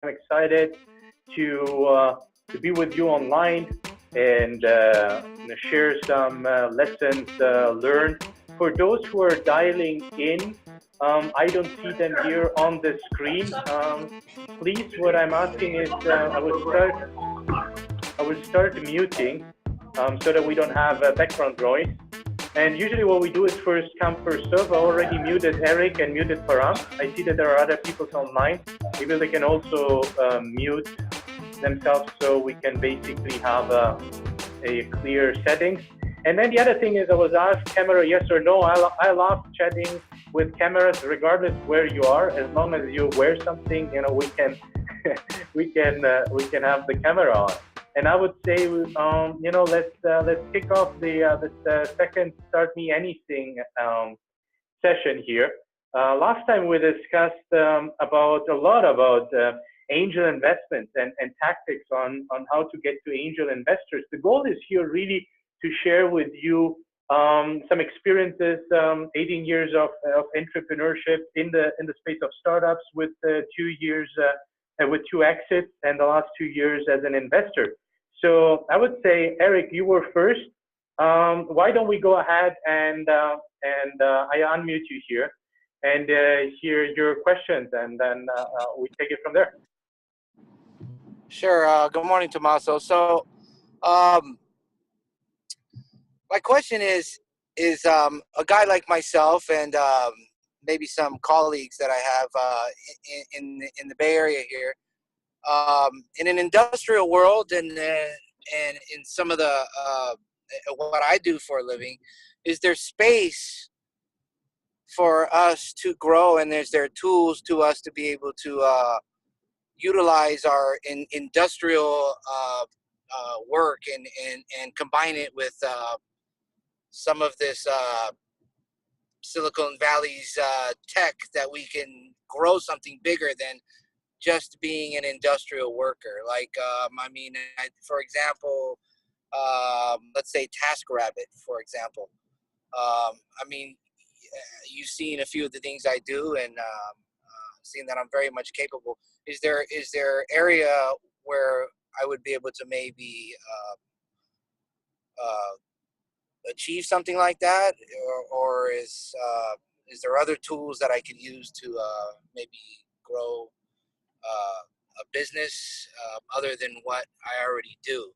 I'm excited to be with you online and share some lessons learned. For those who are dialing in, I don't see them here on the screen. Please, what I'm asking is I will start muting so that we don't have background noise. And usually what we do is first come, first serve. I already muted Eric and muted Param. I see that there are other people online. Maybe they can also mute themselves so we can basically have a clear settings. And then the other thing is I was asked camera yes or no. I love chatting with cameras regardless where you are. As long as you wear something, we can we can have the camera on. And I would say, let's kick off this second Start Me Anything session here. Last time we discussed about a lot about angel investments and tactics on how to get to angel investors. The goal is here really to share with you some experiences, 18 years of entrepreneurship in the space of startups with 2 years with 2 exits and the last 2 years as an investor. So I would say, Eric, you were first. Why don't we go ahead and I unmute you here and hear your questions, and then we take it from there. Sure. Good morning, Tommaso. So, my question is a guy like myself and maybe some colleagues that I have in the Bay Area here, in an industrial world and in some of the what I do for a living, is there space for us to grow, and is there tools to us to be able to utilize our industrial work and combine it with some of this Silicon Valley's tech, that we can grow something bigger than just being an industrial worker? Like, for example, let's say TaskRabbit, for example. You've seen a few of the things I do, and seen that I'm very much capable. Is there area where I would be able to maybe achieve something like that, or is there other tools that I can use to maybe grow a business other than what I already do?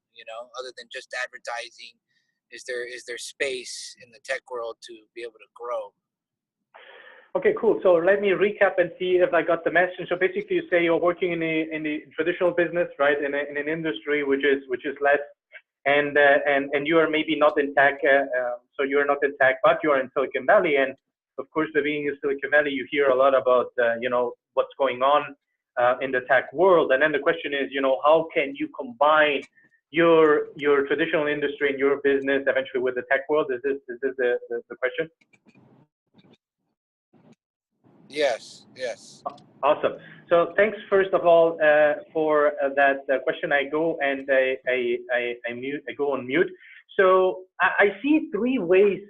Other than just advertising, is there space in the tech world to be able to grow? Okay, cool. So let me recap and see if I got the message. So basically, you say you're working in the traditional business, right? In an industry which is less, and you are maybe not in tech. So you're not in tech, but you are in Silicon Valley. And of course, being in Silicon Valley, you hear a lot about what's going on in the tech world. And then the question is, how can you combine your traditional industry and your business eventually with the tech world? Is this the question? Yes. Awesome. So thanks first of all for that question. I go and I go on mute. So I see 3 ways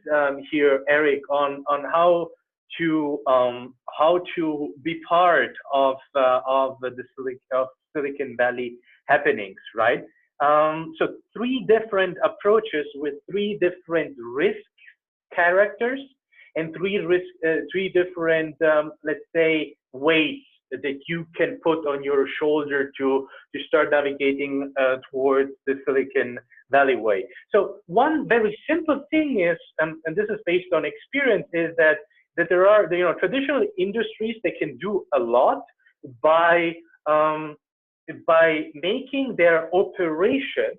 here, Eric, on how to be part of Silicon Valley happenings, right? So 3 different approaches with 3 different risk characters and 3 different, let's say, weights that you can put on your shoulder to start navigating towards the Silicon Valley way. So one very simple thing is, and this is based on experience, is that there are traditional industries that can do a lot by making their operations,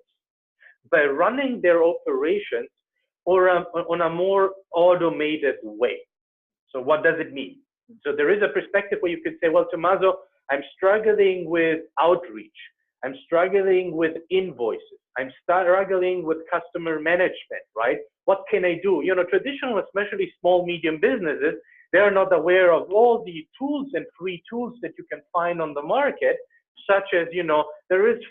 by running their operations or on a more automated way. So what does it mean? So there is a perspective where you could say, well, Tommaso, I'm struggling with outreach. I'm struggling with invoices. I'm struggling with customer management, right? What can I do? Traditional, especially small, medium businesses, they're not aware of all the tools and free tools that you can find on the market, such as, there is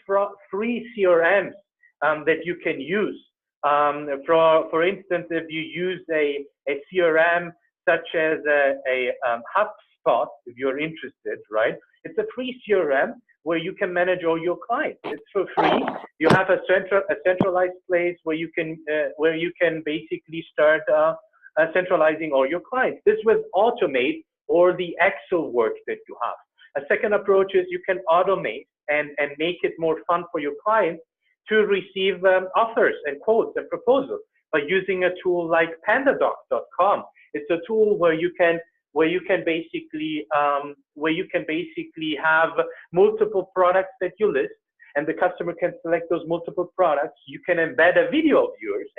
free CRMs that you can use. For instance, if you use a CRM such as a HubSpot, if you're interested, right? It's a free CRM where you can manage all your clients. It's for free. You have a centralized place where you can basically start centralizing all your clients. This will automate all the Excel work that you have. A second approach is you can automate and make it more fun for your clients to receive offers and quotes and proposals by using a tool like pandadoc.com. It's a tool where you can basically have multiple products that you list, and the customer can select those multiple products. You can embed a video of yours.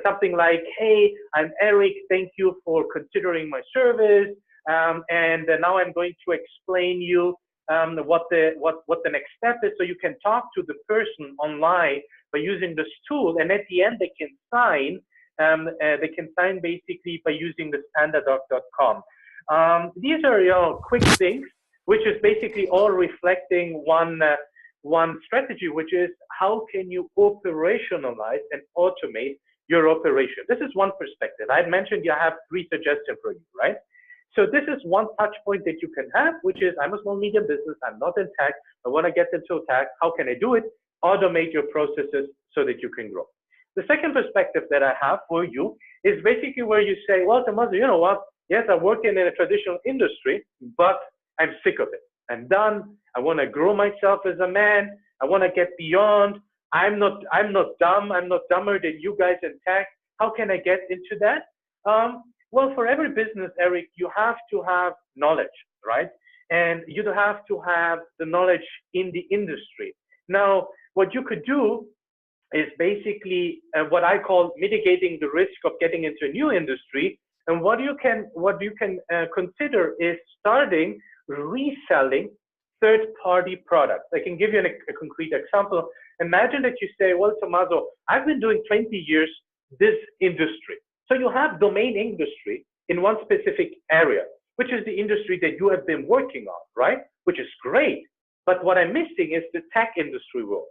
Something like, hey, I'm Eric, thank you for considering my service, and now I'm going to explain you what the next step is, so you can talk to the person online by using this tool, and at the end they can sign basically by using the pandadoc.com. These are quick things, which is basically all reflecting one strategy, which is how can you operationalize and automate your operation. This is one perspective. I mentioned you have 3 suggestions for you, right? So this is one touch point that you can have, which is I'm a small medium business, I'm not in tech, I want to get into tech, how can I do it? Automate your processes so that you can grow. The second perspective that I have for you is basically where you say, well, Tommaso, you know what? Yes, I work in a traditional industry, but I'm sick of it. I'm done. I want to grow myself as a man. I want to get beyond. I'm not dumb. I'm not dumber than you guys in tech. How can I get into that? Well, for every business, Eric, you have to have knowledge, right? And you have to have the knowledge in the industry. Now, what you could do is basically what I call mitigating the risk of getting into a new industry. And what you can consider is starting reselling third-party products. I can give you a concrete example. Imagine that you say, well, Tommaso, I've been doing 20 years this industry. So you have domain industry in one specific area, which is the industry that you have been working on, right? Which is great. But what I'm missing is the tech industry world.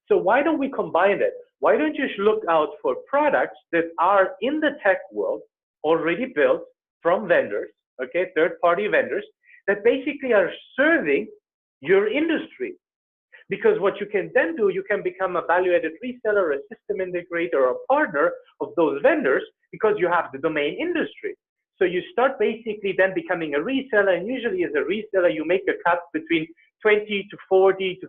So why don't we combine it? Why don't you look out for products that are in the tech world, already built from vendors, okay, third-party vendors, that basically are serving your industry. Because what you can then do, you can become a value-added reseller, a system integrator, or a partner of those vendors because you have the domain industry. So you start basically then becoming a reseller, and usually as a reseller, you make a cut between 20 to 40 to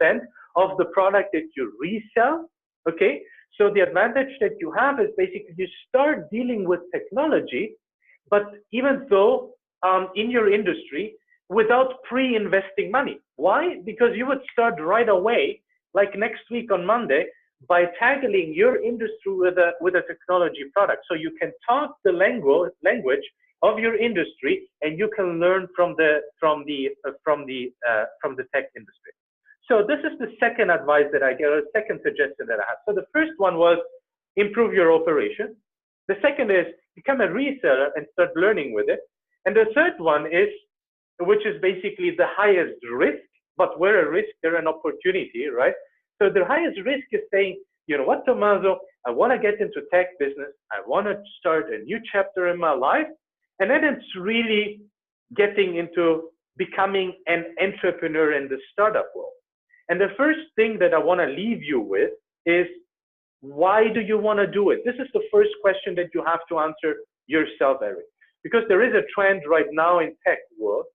50% of the product that you resell, okay? So the advantage that you have is basically you start dealing with technology, but even though in your industry, without pre-investing money. Why? Because you would start right away, like next week on Monday, by tackling your industry with a technology product. So you can talk the language of your industry, and you can learn from the tech industry. So this is the second advice that I get, or the second suggestion that I have. So the first one was improve your operation. The second is become a reseller and start learning with it. And the third one is, which is basically the highest risk, but where a risk, there an opportunity, right? So the highest risk is saying, you know what, Tommaso, I want to get into tech business. I want to start a new chapter in my life. And then it's really getting into becoming an entrepreneur in the startup world. And the first thing that I want to leave you with is, why do you want to do it? This is the first question that you have to answer yourself, Eric. Because there is a trend right now in tech world.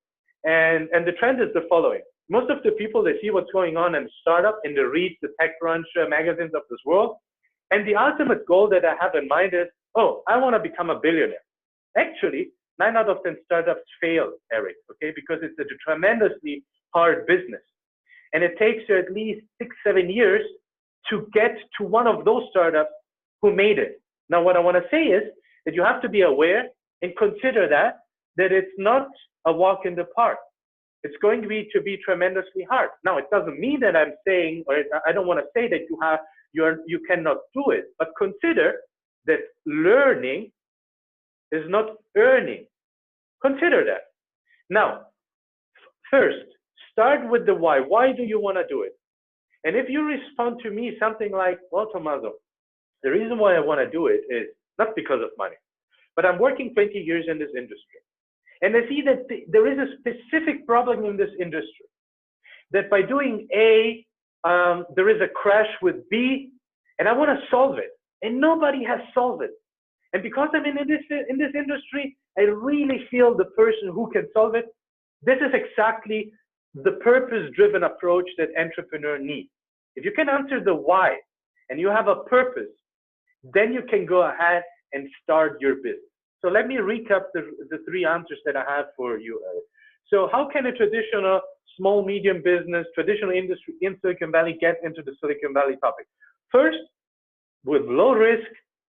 And the trend is the following. Most of the people, they see what's going on in startup, and they read the TechCrunch magazines of this world. And the ultimate goal that I have in mind is, oh, I want to become a billionaire. Actually, 9 out of 10 startups fail, Eric, okay? Because it's a tremendously hard business. And it takes you at least 6-7 years to get to one of those startups who made it. Now, what I want to say is that you have to be aware and consider that it's not a walk in the park. It's going to be tremendously hard. Now, it doesn't mean that I'm saying, or I don't want to say that you cannot do it, but consider that learning is not earning. Consider that. Now, first, start with the why. Why do you want to do it? And if you respond to me something like, well, Tommaso, the reason why I want to do it is not because of money, but I'm working 20 years in this industry. And I see that there is a specific problem in this industry. that by doing A, there is a crash with B, and I want to solve it, and nobody has solved it. And because I'm in this industry, I really feel the person who can solve it. This is exactly the purpose-driven approach that entrepreneur needs. If you can answer the why, and you have a purpose, then you can go ahead and start your business. So let me recap the three answers that I have for you. So how can a traditional small, medium business, traditional industry in Silicon Valley get into the Silicon Valley topic? First, with low risk,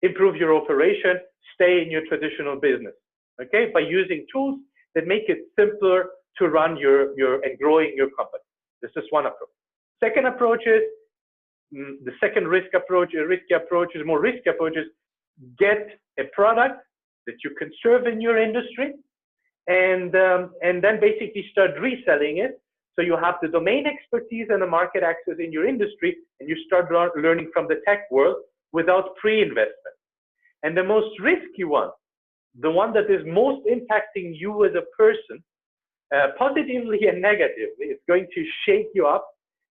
improve your operation, stay in your traditional business, okay? By using tools that make it simpler to run and growing your company. This is one approach. Second approach is, the second risky approach is get a product that you can serve in your industry, and then basically start reselling it. So you have the domain expertise and the market access in your industry, and you start learning from the tech world without pre-investment. And the most risky one, the one that is most impacting you as a person, positively and negatively, it's going to shake you up,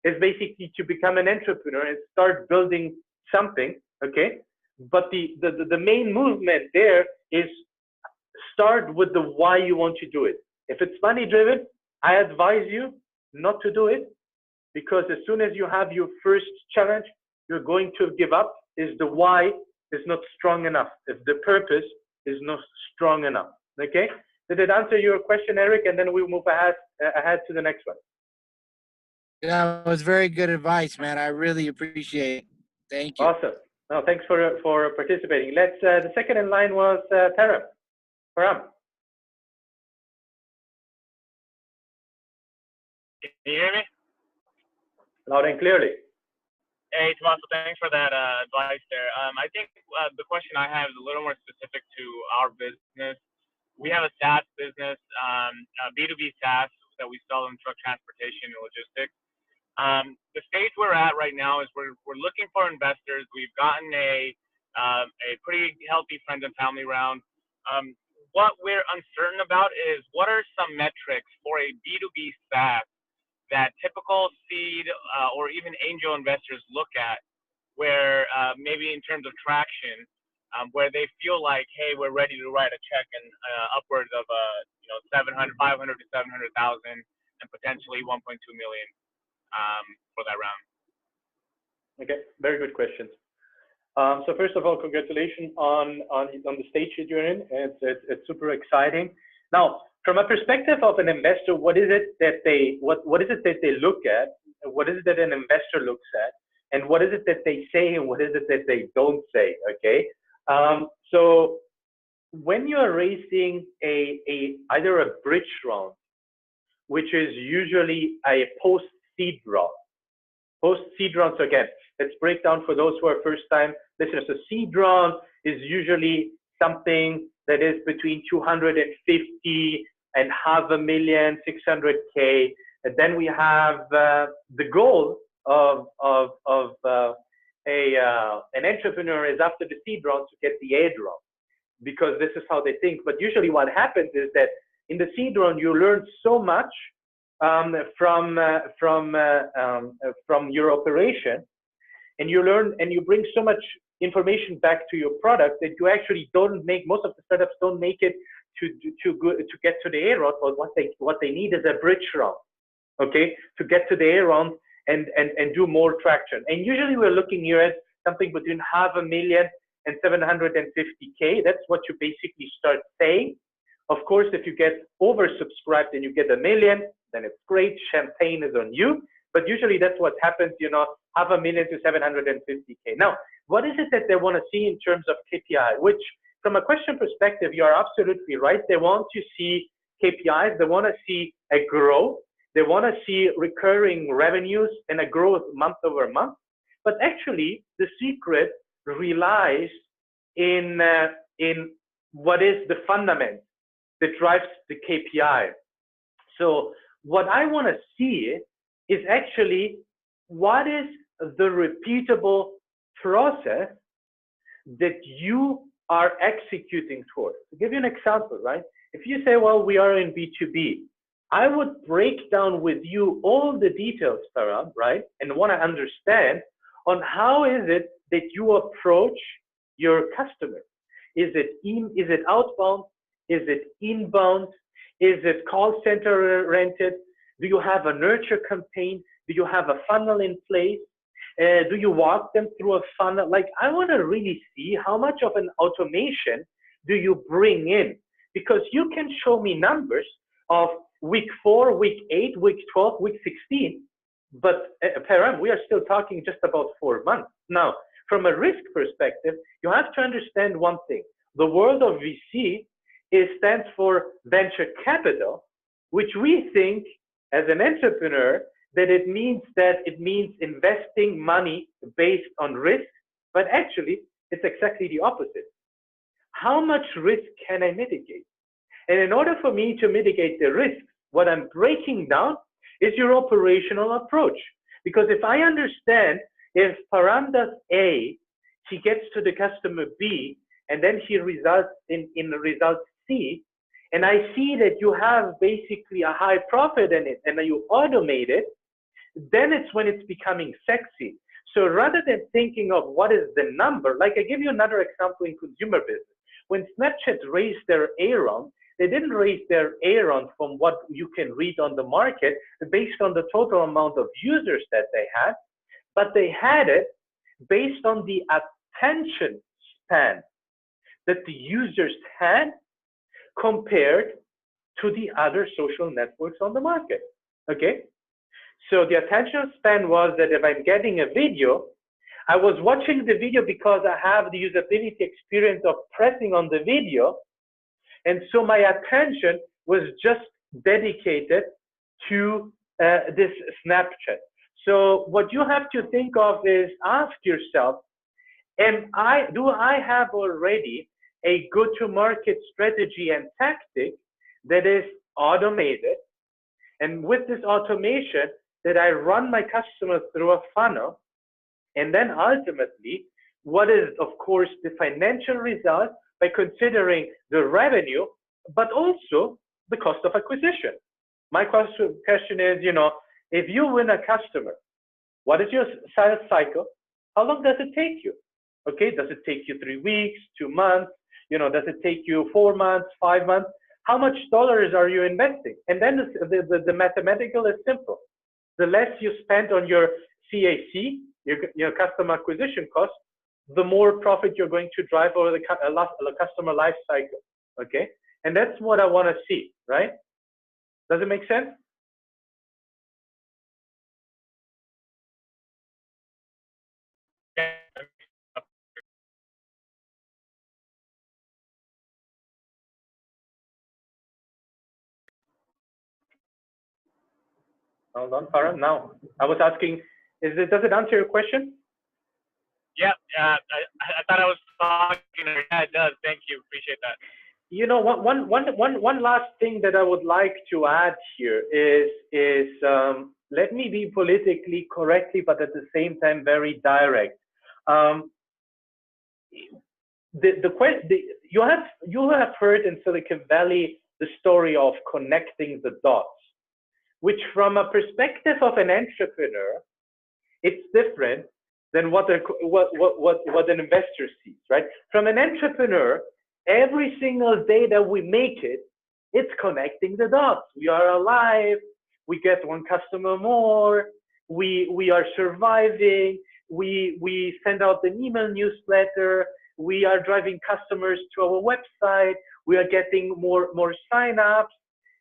is basically to become an entrepreneur and start building something, okay? But the main movement there is start with the why you want to do it. If it's money driven, I advise you not to do it, because as soon as you have your first challenge, you're going to give up. Is the why is not strong enough, if the purpose is not strong enough, okay? Did it answer your question, Eric? And then we'll move ahead to the next one. That was very good advice, man. I really appreciate it. Thank you. Awesome. No, thanks for participating. The second in line was Param. Can you hear me? Loud and clearly. Hey, Tommaso, thanks for that advice there. I think the question I have is a little more specific to our business. We have a SaaS business, B2B SaaS, that we sell in truck transportation and logistics. The stage we're at right now is we're looking for investors. We've gotten a pretty healthy friends and family round. What we're uncertain about is, what are some metrics for a B2B SaaS that typical seed or even angel investors look at, where maybe in terms of traction, where they feel like, hey, we're ready to write a check and upwards of 500 to 700,000 and potentially 1.2 million for that round. Okay, very good questions. So first of all, congratulations on the stage that you're in. It's super exciting. Now, from a perspective of an investor, what is it that they look at? What is it that an investor looks at? And what is it that they say, and what is it that they don't say? Okay. So when you are raising either a bridge round, which is usually a post-seed round. Post-seed rounds, so again, let's break down for those who are first-time listeners. So seed round is usually something that is between 250 and $500,000, 600K. And then we have the goal of an entrepreneur is, after the seed round, to get the A round, because this is how they think. But usually what happens is that in the seed round, you learn so much from your operation, and you learn and you bring so much information back to your product that you actually don't make, most of the startups don't make it to get to the A round. But what they need is a bridge round, okay, to get to the A round and do more traction. And usually we're looking here at something between $500,000 and 750K. That's what you basically start saying. Of course, if you get oversubscribed and you get $1 million, then it's great. Champagne is on you. But usually that's what happens, $500,000 to 750K. Now, what is it that they want to see in terms of KPI? Which, from a question perspective, you are absolutely right. They want to see KPIs. They want to see a growth. They want to see recurring revenues and a growth month over month. But actually, the secret relies in what is the fundament that drives the KPI. So what I want to see is actually, what is the repeatable process that you are executing towards? To give you an example, right? If you say, well, we are in B2B, I would break down with you all the details, Param, right? And want to understand on how is it that you approach your customer. Is it outbound? Is it inbound? Is it call center rented? Do you have a nurture campaign? Do you have a funnel in place? Do you walk them through a funnel? Like, I want to really see how much of an automation do you bring in? Because you can show me numbers of week 4, week 8, week 12, week 16, but Param, we are still talking just about 4 months. Now, from a risk perspective, you have to understand one thing. The world of VC stands for venture capital, which we think as an entrepreneur that it means investing money based on risk, but actually it's exactly the opposite. How much risk can I mitigate? And in order for me to mitigate the risk, what I'm breaking down is your operational approach. Because if I understand if Param does A, he gets to the customer B, and then he results in the result C, and I see that you have basically a high profit in it and you automate it, then it's when it's becoming sexy. So rather than thinking of what is the number, like I give you another example in consumer business. When Snapchat raised their A round, they didn't raise their A round from what you can read on the market based on the total amount of users that they had, but they had it based on the attention span that the users had compared to the other social networks on the market. Okay? So the attention span was that if I'm getting a video, I was watching the video because I have the usability experience of pressing on the video. And so my attention was just dedicated to this Snapchat. So what you have to think of is ask yourself, do I have already a go-to-market strategy and tactic that is automated? And with this automation, that I run my customers through a funnel, and then ultimately, what is, of course, the financial result by considering the revenue, but also the cost of acquisition. My question is, if you win a customer, what is your sales cycle? How long does it take you? Okay, does it take you 3 weeks, 2 months? Does it take you 4 months, 5 months? How much dollars are you investing? And then the mathematical is simple. The less you spend on your CAC, your customer acquisition cost, the more profit you're going to drive over the customer life cycle. Okay, and that's what I want to see, right? Does it make sense? Hold on, Farah. Now, I was asking, does it answer your question? Yeah, I thought I was talking. Yeah, it does. Thank you. Appreciate that. One last thing that I would like to add here is let me be politically correctly, but at the same time very direct. You have heard in Silicon Valley the story of connecting the dots, which from a perspective of an entrepreneur, it's different than what an investor sees, right? From an entrepreneur, every single day that we make it, it's connecting the dots. We are alive. We get one customer more. We are surviving. We send out an email newsletter. We are driving customers to our website. We are getting more signups.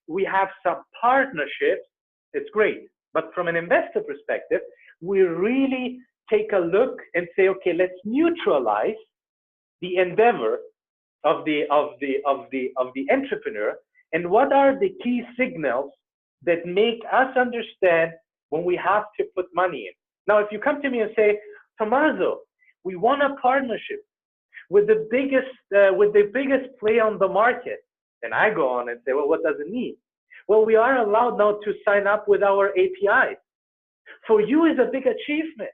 We have some partnerships. It's great. But from an investor perspective, we really take a look and say, okay, let's neutralize the endeavor of the entrepreneur, and what are the key signals that make us understand when we have to put money in. Now, if you come to me and say, Tommaso, we want a partnership with the biggest player on the market, then I go on and say, well, what does it mean? Well, we are allowed now to sign up with our APIs. For you, is a big achievement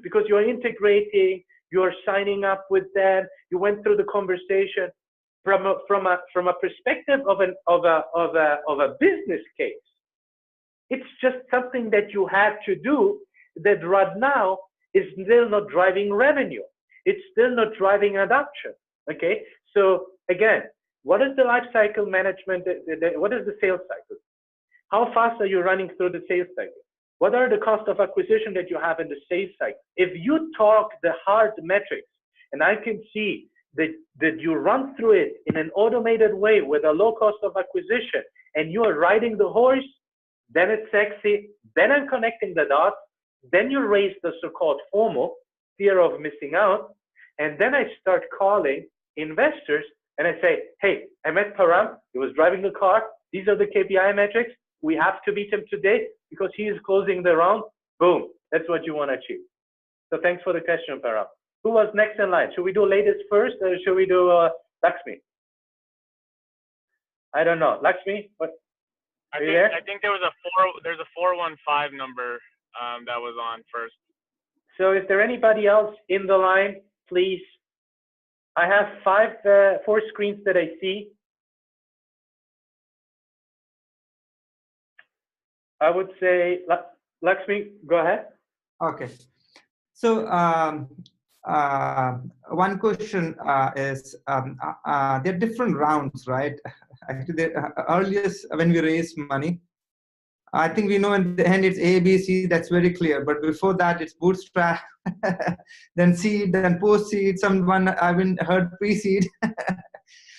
because you're integrating, you're signing up with them, you went through the conversation. from a perspective of a business case, it's just something that you had to do that right now is still not driving revenue. It's still not driving adoption. Okay, so again, what is the life cycle management? What is the sales cycle? How fast are you running through the sales cycle? What are the cost of acquisition that you have in the sales cycle? If you talk the hard metrics, and I can see that you run through it in an automated way with a low cost of acquisition, and you are riding the horse, then it's sexy, then I'm connecting the dots, then you raise the so-called FOMO, fear of missing out, and then I start calling investors and I say, hey, I met Param, he was driving the car, these are the KPI metrics, we have to beat him today because he is closing the round, boom, that's what you want to achieve. So thanks for the question, Param. Who was next in line? Should we do ladies first or should we do Lakshmi? I don't know. Lakshmi, what? I think there's a 415 number that was on first. So is there anybody else in the line, please? I have four screens that I see. I would say, Lakshmi, go ahead. Okay. So one question is, there are different rounds, right? Actually, earliest when we raise money, I think we know in the end it's A, B, C, that's very clear. But before that, it's bootstrap, then seed, then post-seed, someone I haven't heard pre-seed.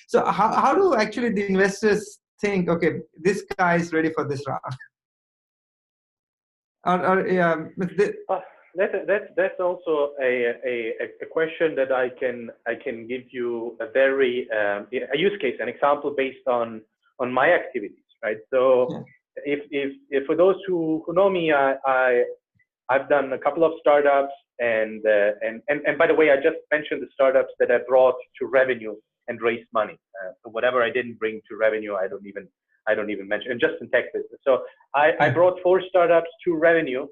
So how do actually the investors think, okay, this guy is ready for this round? That's also a question that I can give you a very a use case, an example based on my activities, right? So yeah. If for those who know me, I've done a couple of startups, and by the way, I just mentioned the startups that I brought to revenue and raised money. So whatever I didn't bring to revenue, I don't even mention, and just in tech business. So I brought 4 startups to revenue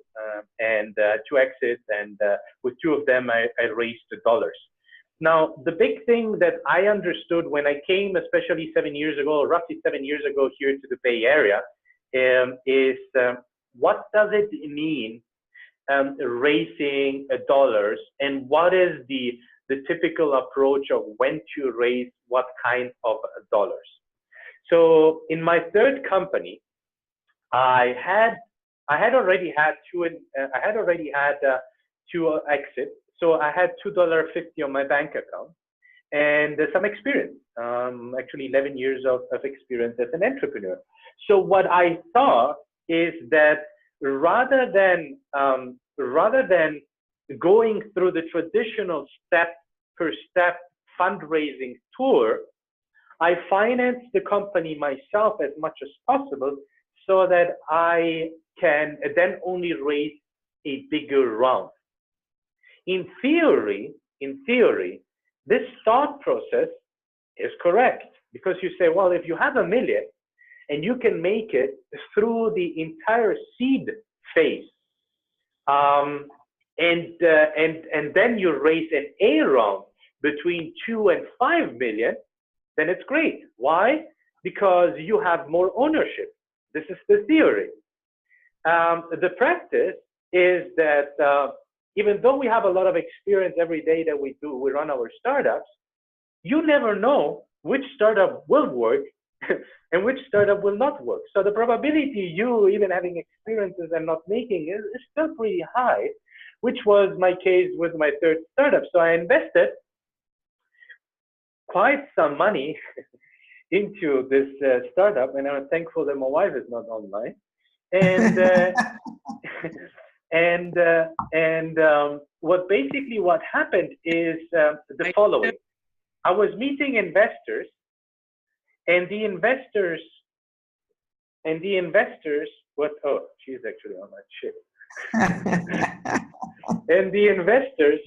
and 2 exits, and with 2 of them I raised dollars. Now, the big thing that I understood when I came, especially 7 years ago, roughly 7 years ago here to the Bay Area, is what does it mean raising dollars, and what is the typical approach of when to raise what kind of dollars. So in my third company, I had already had 2 exits. So I had $2.50 on my bank account and some experience, actually 11 years of experience as an entrepreneur. So what I thought is that rather than going through the traditional step-per-step fundraising tour, I financed the company myself as much as possible so that I can then only raise a bigger round. In theory, this thought process is correct, because you say, well, if you have $1 million and you can make it through the entire seed phase, and then you raise an A round between 2 and 5 million, then it's great. Why? Because you have more ownership. This is the theory. The practice is that even though we have a lot of experience every day that we run our startups, you never know which startup will work and which startup will not work. So the probability you even having experiences and not making is still pretty high, which was my case with my third startup. So I invested quite some money into this startup, and I'm thankful that my wife is not online. And what happened is the following. I was meeting investors, and the investors, oh, she's actually on my chip. And the investors,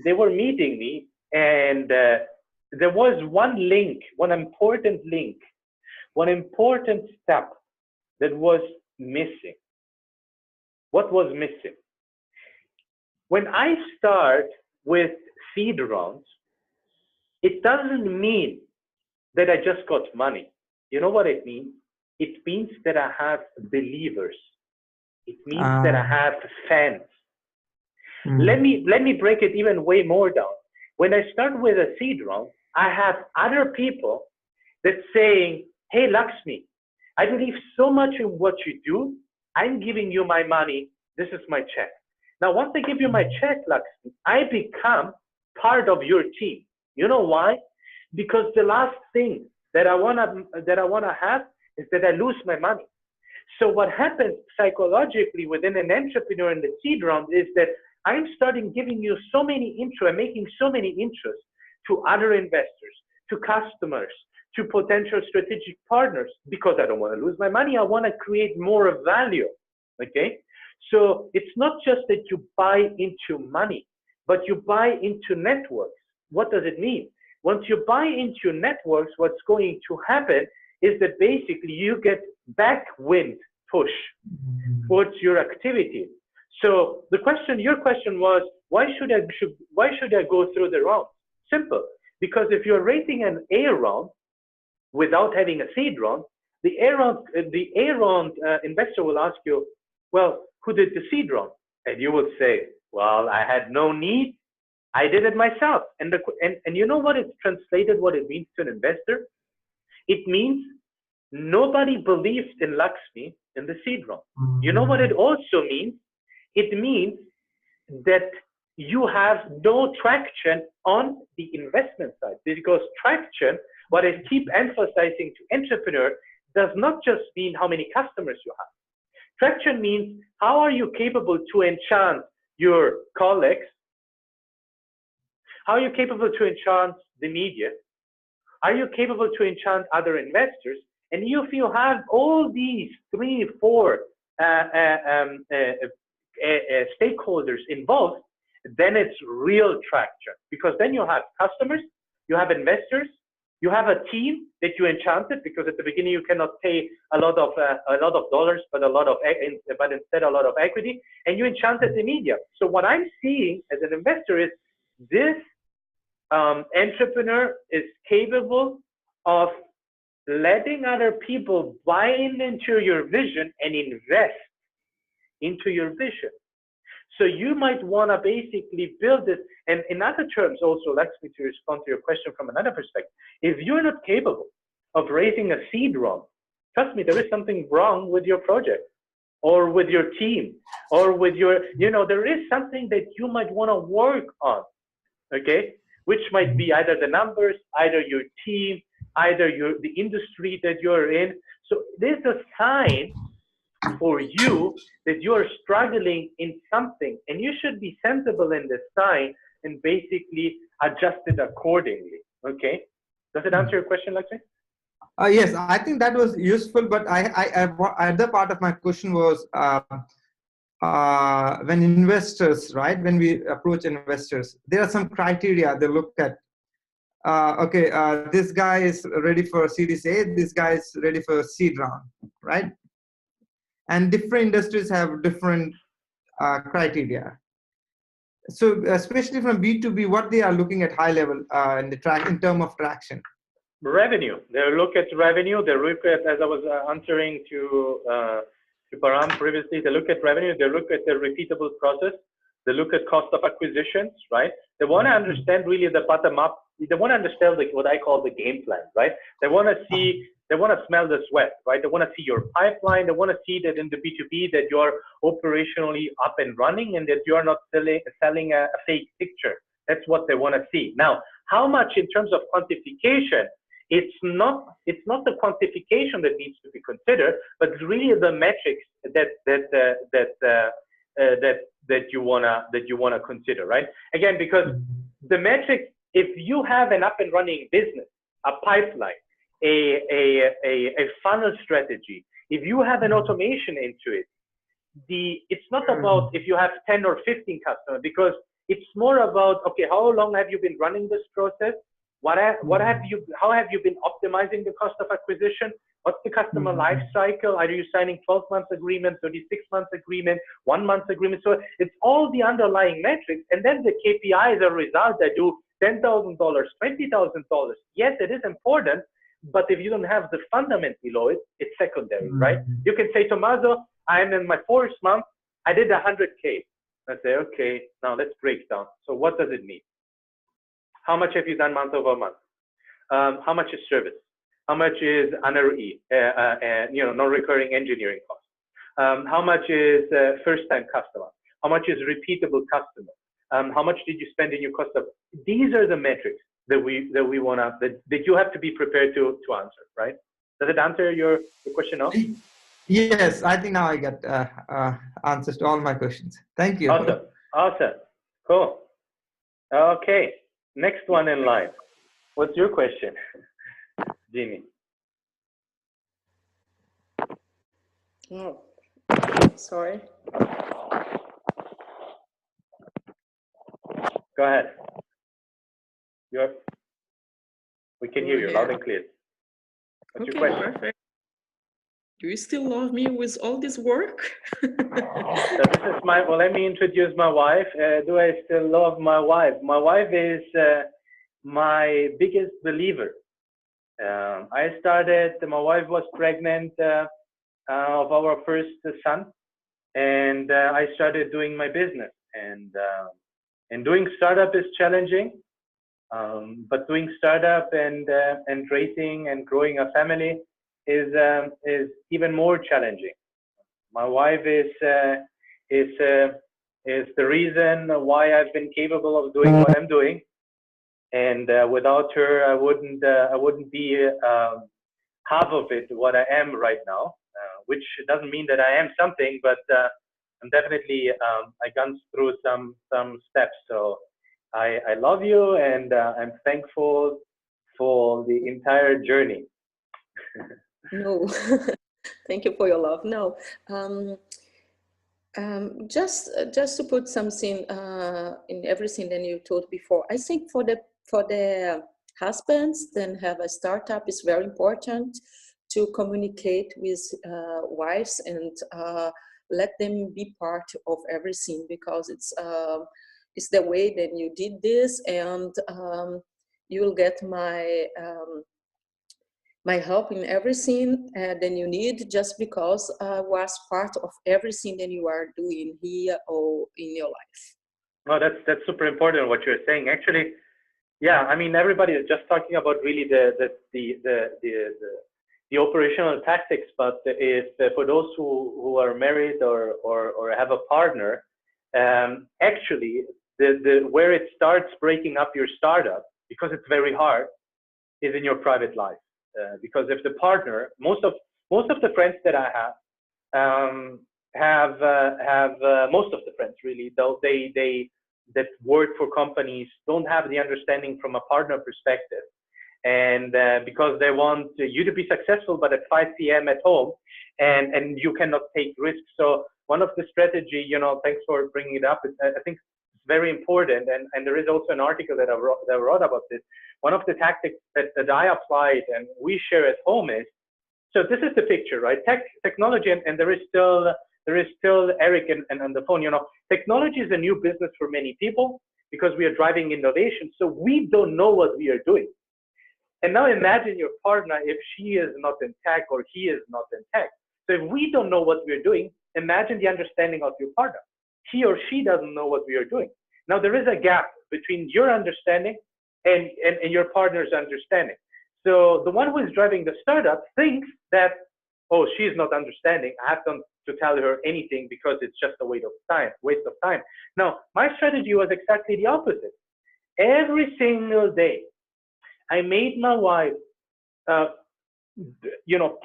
they were meeting me, and there was one important step that was missing. What was missing? When I start with seed rounds, it doesn't mean that I just got money. You know what it means? It means that I have believers. It means that I have fans. Let me break it even way more down. When I start with a seed round, I have other people that saying, hey, Lakshmi, I believe so much in what you do. I'm giving you my money. This is my check. Now, once I give you my check, Lakshmi, I become part of your team. You know why? Because the last thing that I wanna have is that I lose my money. So what happens psychologically within an entrepreneur in the seed round is that I'm starting giving you so many intro and making so many intros to other investors, to customers, to potential strategic partners, because I don't want to lose my money. I want to create more value. Okay. So it's not just that you buy into money, but you buy into networks. What does it mean? Once you buy into networks, what's going to happen is that basically you get backwind push towards your activity. So your question was, why should I go through the round? Simple, because if you're raising an A round without having a seed round, the A round investor will ask you, well, who did the seed round? And you will say, well, I had no need. I did it myself. And you know what it's translated, what it means to an investor? It means nobody believed in Lakshmi in the seed round. You know what it also means? It means that you have no traction on the investment side, because traction, what I keep emphasizing to entrepreneurs, does not just mean how many customers you have. Traction means how are you capable to enchant your colleagues? How are you capable to enchant the media? Are you capable to enchant other investors? And if you have all these 3, 4 stakeholders involved, then it's real traction, because then you have customers, you have investors, you have a team that you enchanted, because at the beginning you cannot pay a lot of dollars, but instead a lot of equity, and you enchanted the media. So what I'm seeing as an investor is this entrepreneur is capable of letting other people buy into your vision and invest into your vision. So you might want to basically build this. And in other terms, also, let me to respond to your question from another perspective. If you're not capable of raising a seed round, trust me, there is something wrong with your project or with your team or with your, there is something that you might want to work on, okay? Which might be either the numbers, either your team, either the industry that you're in. So there's a sign for you that you are struggling in something, and you should be sensible in this sign and basically adjust it accordingly. Okay, does it answer your question, Lakshmi? Yes, I think that was useful, but other part of my question was when investors, right, when we approach investors, there are some criteria they look at. This guy is ready for Series A, this guy is ready for seed round, right? And different industries have different criteria. So especially from B2B, what they are looking at high level in terms of traction? Revenue. They look at revenue. They look at, as I was answering to Param previously, they look at revenue. They look at the repeatable process. They look at cost of acquisitions, right? They want to understand really the bottom up. They want to understand what I call the game plan, right? They want to see, they want to smell the sweat, right? They want to see your pipeline. They want to see that in the B2B that you're operationally up and running and that you're not selling a fake picture. That's what they want to see. Now, how much in terms of quantification? It's not the quantification that needs to be considered, but really the metrics that you wanna consider, right? Again, because the metrics, if you have an up and running business, a pipeline, a funnel strategy, if you have an automation into it, it's not about if you have 10 or 15 customers, because it's more about, okay, how long have you been running this process? How have you been optimizing the cost of acquisition? What's the customer life cycle? Are you signing 12 months agreement, 36 months agreement, 1 month agreement? So it's all the underlying metrics, and then the KPI is a result that do $10,000, $20,000. Yes, it is important, but if you don't have the fundament below it, it's secondary, right? You can say, Tommaso, I'm in my 4th month, I did 100K. I say, okay, now let's break down. So what does it mean? How much have you done month over month? How much is service? How much is NRE, non-recurring engineering costs? How much is first-time customer? How much is repeatable customer? How much did you spend in your cost of? These are the metrics that we want that you have to be prepared to answer, right? Does it answer your question now? Yes, I think now I get answers to all my questions. Thank you. Awesome, cool. Okay, next one in line. What's your question, Jimmy? Oh, sorry. Go ahead. We can hear you loud and clear. What's your question? Perfect. Do you still love me with all this work? So this is well, let me introduce my wife. Do I still love my wife? My wife is my biggest believer. My wife was pregnant of our first son, and I started doing my business. And doing startup is challenging, but doing startup and raising and growing a family is even more challenging. My wife is the reason why I've been capable of doing what I'm doing, and without her, I wouldn't be half of it what I am right now. Which doesn't mean that I am something, but I'm definitely I gone through some steps. So I love you, and I'm thankful for the entire journey. No, thank you for your love. No, just to put something in everything that you told before. I think for the husbands then have a startup is very important to communicate with wives and let them be part of everything, because it's the way that you did this, and you will get my help in everything that you need, just because was part of everything that you are doing here or in your life. Oh, that's super important what you're saying. Actually, yeah, I mean, everybody is just talking about really the operational tactics, but if for those who are married or have a partner, actually where it starts breaking up your startup, because it's very hard, is in your private life. Because if the partner, most of the friends that I have most of the friends really, though they that work for companies don't have the understanding from a partner perspective. And because they want you to be successful, but at 5 p.m. at home, and you cannot take risks. So one of the strategy, thanks for bringing it up. I think it's very important, and there is also an article that I wrote about this. One of the tactics that I applied and we share at home is, so this is the picture, right? Technology, and there is still Eric and on the phone. Technology is a new business for many people because we are driving innovation. So we don't know what we are doing. And now imagine your partner if she is not in tech or he is not in tech. So if we don't know what we're doing, imagine the understanding of your partner. He or she doesn't know what we are doing. Now there is a gap between your understanding and your partner's understanding. So the one who is driving the startup thinks that, oh, she's not understanding. I have to tell her anything because it's just a waste of time. Now, my strategy was exactly the opposite. Every single day, I made my wife,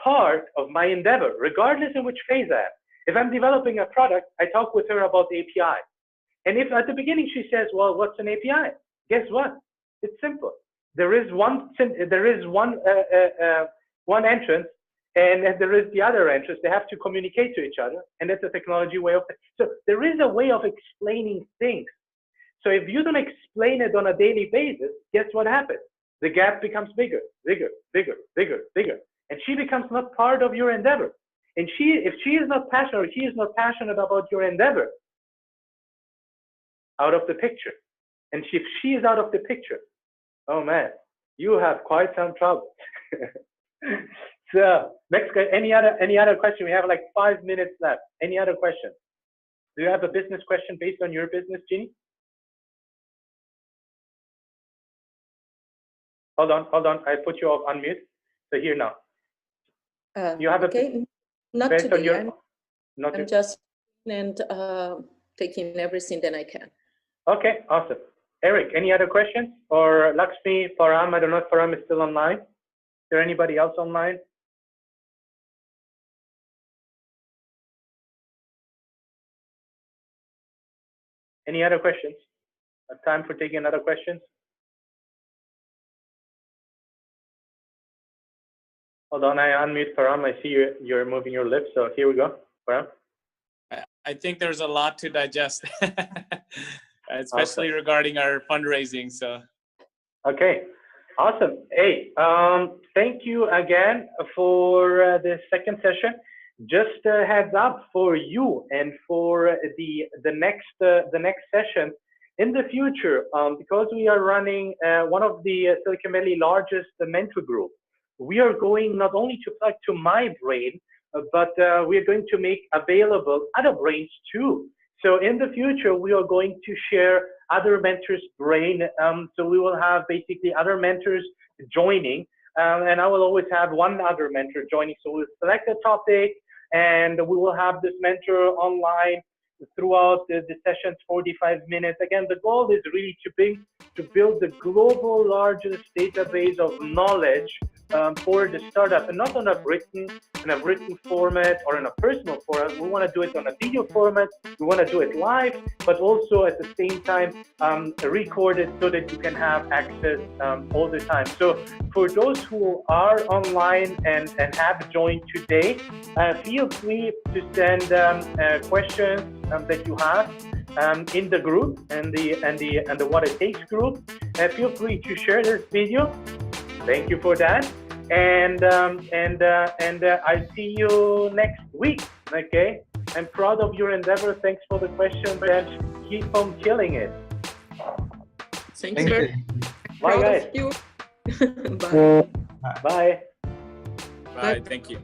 part of my endeavor, regardless in which phase I am. If I'm developing a product, I talk with her about the API. And if at the beginning she says, well, what's an API? Guess what? It's simple. There is one entrance, and there is the other entrance. They have to communicate to each other, and that's a technology way of it. So there is a way of explaining things. So if you don't explain it on a daily basis, guess what happens? The gap becomes bigger, bigger, bigger, bigger, bigger. And she becomes not part of your endeavor. And if she is not passionate, or he is not passionate about your endeavor, out of the picture. And if she is out of the picture, oh man, You have quite some trouble. So next, any other question? We have like 5 minutes left. Any other questions? Do you have a business question based on your business, Jeannie? Hold on. I put you off unmute. So here now. You have okay. Not based on today. your, I'm just and taking everything that I can. Okay, awesome. Eric, any other questions? Or Lakshmi, Param, I don't know if Param is still online. Is there anybody else online? Any other questions? Time for taking another questions? Hold on, I unmute Param. I see you're moving your lips, so here we go. Param? I think there's a lot to digest, especially regarding our fundraising. So, okay, awesome. Hey, thank you again for the second session. Just a heads up for you and for the next session in the future, because we are running one of the Silicon Valley largest mentor group. We are going not only to plug to my brain, but we are going to make available other brains too. So in the future, we are going to share other mentors' brain. So we will have basically other mentors joining, and I will always have one other mentor joining. So we'll select a topic, and we will have this mentor online throughout the sessions, 45 minutes. Again, the goal is really to build the global largest database of knowledge for the startup, and not on a written format or in a personal format. We want to do it on a video format. We want to do it live, but also at the same time recorded so that you can have access all the time. So for those who are online and have joined today, feel free to send questions that you have in the group and the What It Takes group. Feel free to share this video. Thank you for that, and I'll see you next week. Okay, I'm proud of your endeavor. Thanks for the questions and keep on killing it. Thank you. Bye, guys. You. Bye. Bye. bye. Thank you.